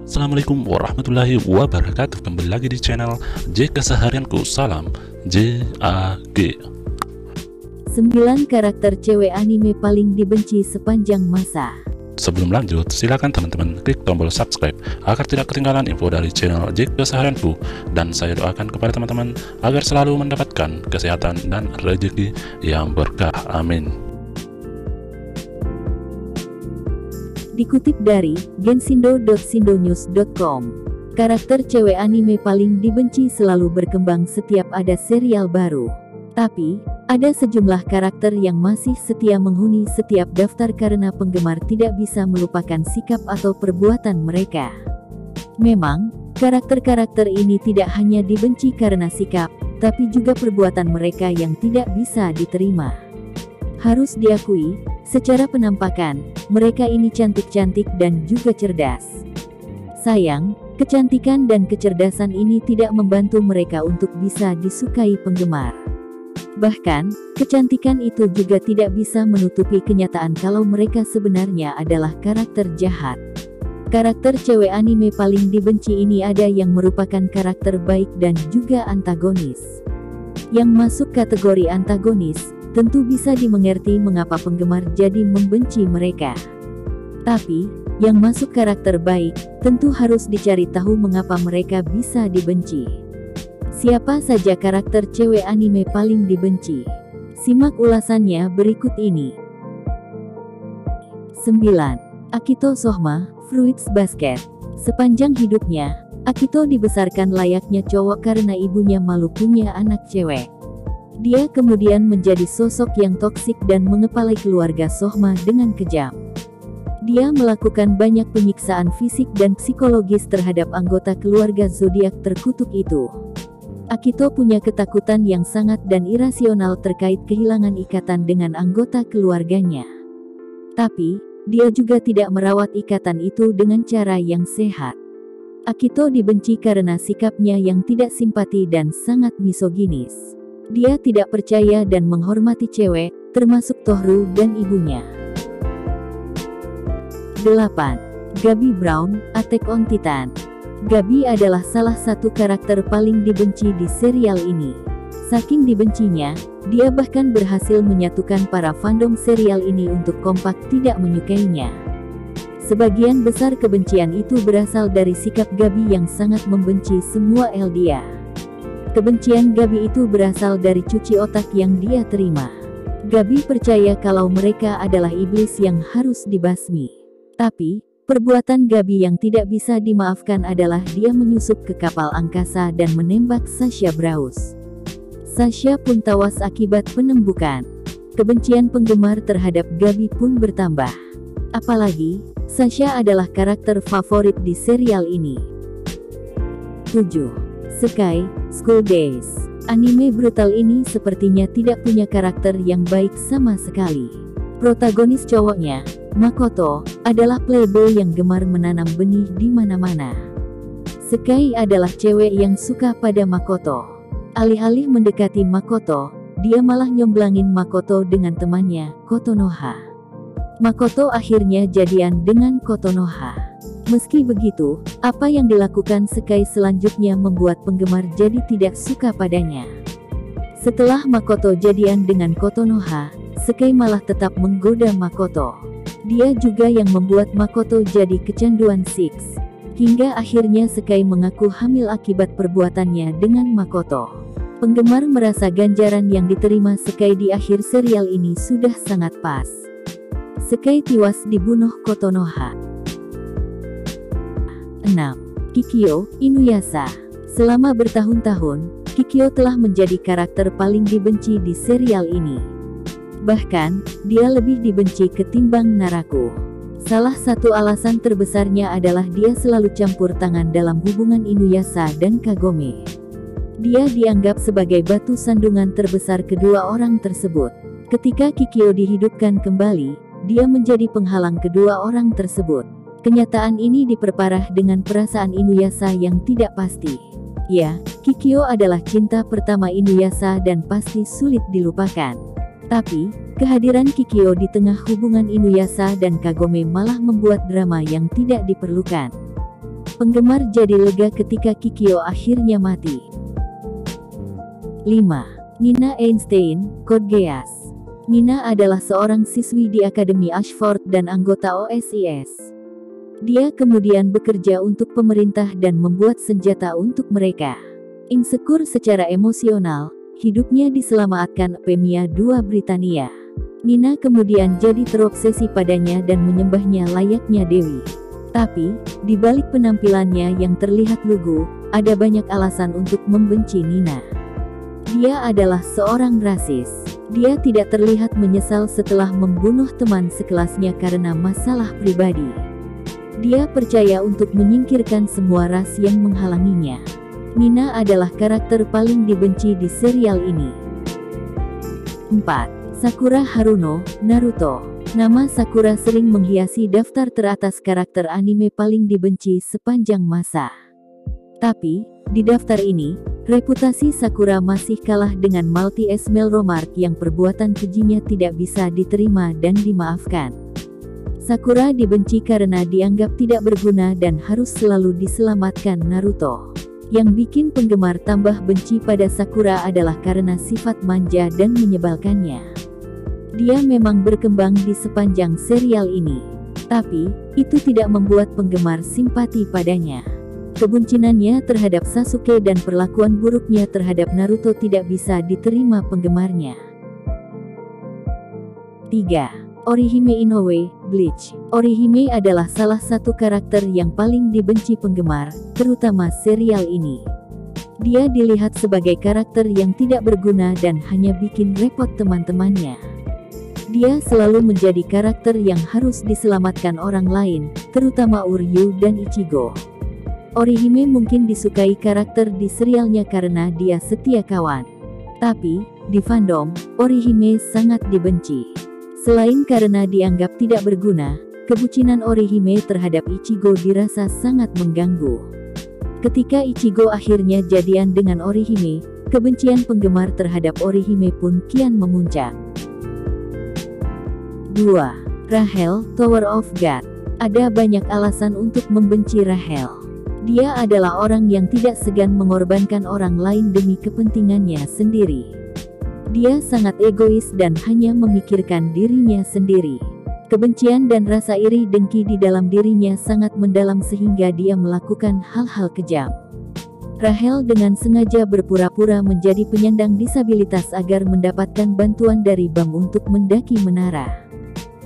Assalamualaikum warahmatullahi wabarakatuh. Kembali lagi di channel J Keseharianku. Salam JAG. 9 karakter cewek anime paling dibenci sepanjang masa. Sebelum lanjut, silakan teman-teman klik tombol subscribe agar tidak ketinggalan info dari channel J Keseharianku. Dan saya doakan kepada teman-teman agar selalu mendapatkan kesehatan dan rezeki yang berkah. Amin. Dikutip dari gensindo.sindonews.com, karakter cewek anime paling dibenci selalu berkembang setiap ada serial baru. Tapi, ada sejumlah karakter yang masih setia menghuni setiap daftar karena penggemar tidak bisa melupakan sikap atau perbuatan mereka. Memang, karakter-karakter ini tidak hanya dibenci karena sikap, tapi juga perbuatan mereka yang tidak bisa diterima. Harus diakui, secara penampakan, mereka ini cantik-cantik dan juga cerdas. Sayang, kecantikan dan kecerdasan ini tidak membantu mereka untuk bisa disukai penggemar. Bahkan, kecantikan itu juga tidak bisa menutupi kenyataan kalau mereka sebenarnya adalah karakter jahat. Karakter cewek anime paling dibenci ini ada yang merupakan karakter baik dan juga antagonis. Yang masuk kategori antagonis, tentu bisa dimengerti mengapa penggemar jadi membenci mereka. Tapi, yang masuk karakter baik, tentu harus dicari tahu mengapa mereka bisa dibenci. Siapa saja karakter cewek anime paling dibenci? Simak ulasannya berikut ini. 9. Akito Sohma, Fruits Basket. Sepanjang hidupnya, Akito dibesarkan layaknya cowok karena ibunya malu punya anak cewek. Dia kemudian menjadi sosok yang toksik dan mengepalai keluarga Sohma dengan kejam. Dia melakukan banyak penyiksaan fisik dan psikologis terhadap anggota keluarga zodiak terkutuk itu. Akito punya ketakutan yang sangat dan irasional terkait kehilangan ikatan dengan anggota keluarganya. Tapi, dia juga tidak merawat ikatan itu dengan cara yang sehat. Akito dibenci karena sikapnya yang tidak simpati dan sangat misoginis. Dia tidak percaya dan menghormati cewek, termasuk Tohru dan ibunya. 8. Gabi Brown, Attack on Titan. Gabi adalah salah satu karakter paling dibenci di serial ini. Saking dibencinya, dia bahkan berhasil menyatukan para fandom serial ini untuk kompak tidak menyukainya. Sebagian besar kebencian itu berasal dari sikap Gabi yang sangat membenci semua Eldia. Kebencian Gabi itu berasal dari cuci otak yang dia terima. Gabi percaya kalau mereka adalah iblis yang harus dibasmi. Tapi, perbuatan Gabi yang tidak bisa dimaafkan adalah dia menyusup ke kapal angkasa dan menembak Sasha Braus. Sasha pun tewas akibat penembukan. Kebencian penggemar terhadap Gabi pun bertambah. Apalagi, Sasha adalah karakter favorit di serial ini. 7. Sky, School Days. Anime brutal ini sepertinya tidak punya karakter yang baik sama sekali. Protagonis cowoknya, Makoto, adalah playboy yang gemar menanam benih di mana-mana. Sky adalah cewek yang suka pada Makoto. Alih-alih mendekati Makoto, dia malah nyomblangin Makoto dengan temannya, Kotonoha. Makoto akhirnya jadian dengan Kotonoha. Meski begitu, apa yang dilakukan Sky selanjutnya membuat penggemar jadi tidak suka padanya. Setelah Makoto jadian dengan Kotonoha, Sky malah tetap menggoda Makoto. Dia juga yang membuat Makoto jadi kecanduan seks. Hingga akhirnya Sky mengaku hamil akibat perbuatannya dengan Makoto. Penggemar merasa ganjaran yang diterima Sky di akhir serial ini sudah sangat pas. Sky tewas dibunuh Kotonoha. 6. Kikyo, Inuyasha. Selama bertahun-tahun, Kikyo telah menjadi karakter paling dibenci di serial ini. Bahkan, dia lebih dibenci ketimbang Naraku. Salah satu alasan terbesarnya adalah dia selalu campur tangan dalam hubungan Inuyasha dan Kagome. Dia dianggap sebagai batu sandungan terbesar kedua orang tersebut. Ketika Kikyo dihidupkan kembali, dia menjadi penghalang kedua orang tersebut. Kenyataan ini diperparah dengan perasaan Inuyasha yang tidak pasti. Ya, Kikyo adalah cinta pertama Inuyasha dan pasti sulit dilupakan. Tapi, kehadiran Kikyo di tengah hubungan Inuyasha dan Kagome malah membuat drama yang tidak diperlukan. Penggemar jadi lega ketika Kikyo akhirnya mati. 5. Nina Einstein, Code Geass. Nina adalah seorang siswi di Akademi Ashford dan anggota OSIS. Dia kemudian bekerja untuk pemerintah dan membuat senjata untuk mereka. Insecure secara emosional, hidupnya diselamatkan Pemia II Britania. Nina kemudian jadi terobsesi padanya dan menyembahnya layaknya dewi. Tapi, di balik penampilannya yang terlihat lugu, ada banyak alasan untuk membenci Nina. Dia adalah seorang rasis. Dia tidak terlihat menyesal setelah membunuh teman sekelasnya karena masalah pribadi. Dia percaya untuk menyingkirkan semua ras yang menghalanginya. Nina adalah karakter paling dibenci di serial ini. 4. Sakura Haruno, Naruto. Nama Sakura sering menghiasi daftar teratas karakter anime paling dibenci sepanjang masa. Tapi, di daftar ini, reputasi Sakura masih kalah dengan Malty Esmelromark yang perbuatan kejinya tidak bisa diterima dan dimaafkan. Sakura dibenci karena dianggap tidak berguna dan harus selalu diselamatkan Naruto. Yang bikin penggemar tambah benci pada Sakura adalah karena sifat manja dan menyebalkannya. Dia memang berkembang di sepanjang serial ini. Tapi, itu tidak membuat penggemar simpati padanya. Kebencinannya terhadap Sasuke dan perlakuan buruknya terhadap Naruto tidak bisa diterima penggemarnya. 3. Orihime Inoue, Bleach. Orihime adalah salah satu karakter yang paling dibenci penggemar, terutama serial ini. Dia dilihat sebagai karakter yang tidak berguna dan hanya bikin repot teman-temannya. Dia selalu menjadi karakter yang harus diselamatkan orang lain, terutama Uryu dan Ichigo. Orihime mungkin disukai karakter di serialnya karena dia setia kawan. Tapi, di fandom, Orihime sangat dibenci. Selain karena dianggap tidak berguna, kebucinan Orihime terhadap Ichigo dirasa sangat mengganggu. Ketika Ichigo akhirnya jadian dengan Orihime, kebencian penggemar terhadap Orihime pun kian memuncak. 2. Rahel, Tower of God. Ada banyak alasan untuk membenci Rahel. Dia adalah orang yang tidak segan mengorbankan orang lain demi kepentingannya sendiri. Dia sangat egois dan hanya memikirkan dirinya sendiri. Kebencian dan rasa iri dengki di dalam dirinya sangat mendalam sehingga dia melakukan hal-hal kejam. Rahel dengan sengaja berpura-pura menjadi penyandang disabilitas agar mendapatkan bantuan dari Bam untuk mendaki menara.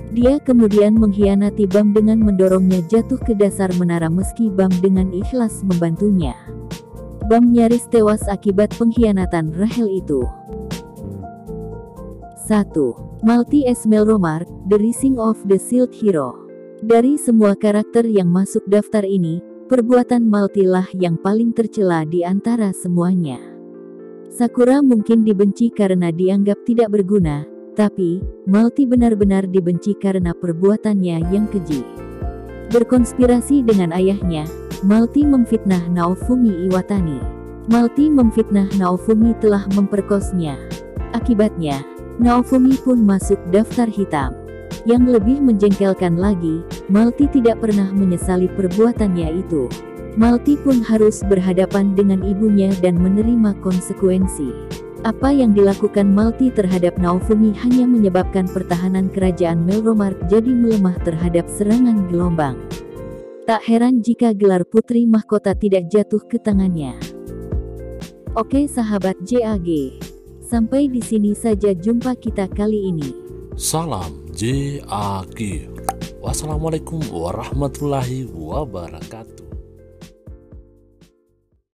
Dia kemudian mengkhianati Bam dengan mendorongnya jatuh ke dasar menara meski Bam dengan ikhlas membantunya. Bam nyaris tewas akibat pengkhianatan Rahel itu. 1. Malty Esmelromark, The Rising of the Shield Hero. Dari semua karakter yang masuk daftar ini, perbuatan Malty lah yang paling tercela di antara semuanya. Sakura mungkin dibenci karena dianggap tidak berguna, tapi Malty benar-benar dibenci karena perbuatannya yang keji. Berkonspirasi dengan ayahnya, Malty memfitnah Naofumi Iwatani. Malty memfitnah Naofumi telah memperkosnya. Akibatnya, Naofumi pun masuk daftar hitam. Yang lebih menjengkelkan lagi, Malty tidak pernah menyesali perbuatannya itu. Malty pun harus berhadapan dengan ibunya dan menerima konsekuensi. Apa yang dilakukan Malty terhadap Naofumi hanya menyebabkan pertahanan kerajaan Melromark jadi melemah terhadap serangan gelombang. Tak heran jika gelar Putri Mahkota tidak jatuh ke tangannya. Oke sahabat JAG, sampai di sini saja jumpa kita kali ini. Salam JAG. Wassalamualaikum warahmatullahi wabarakatuh.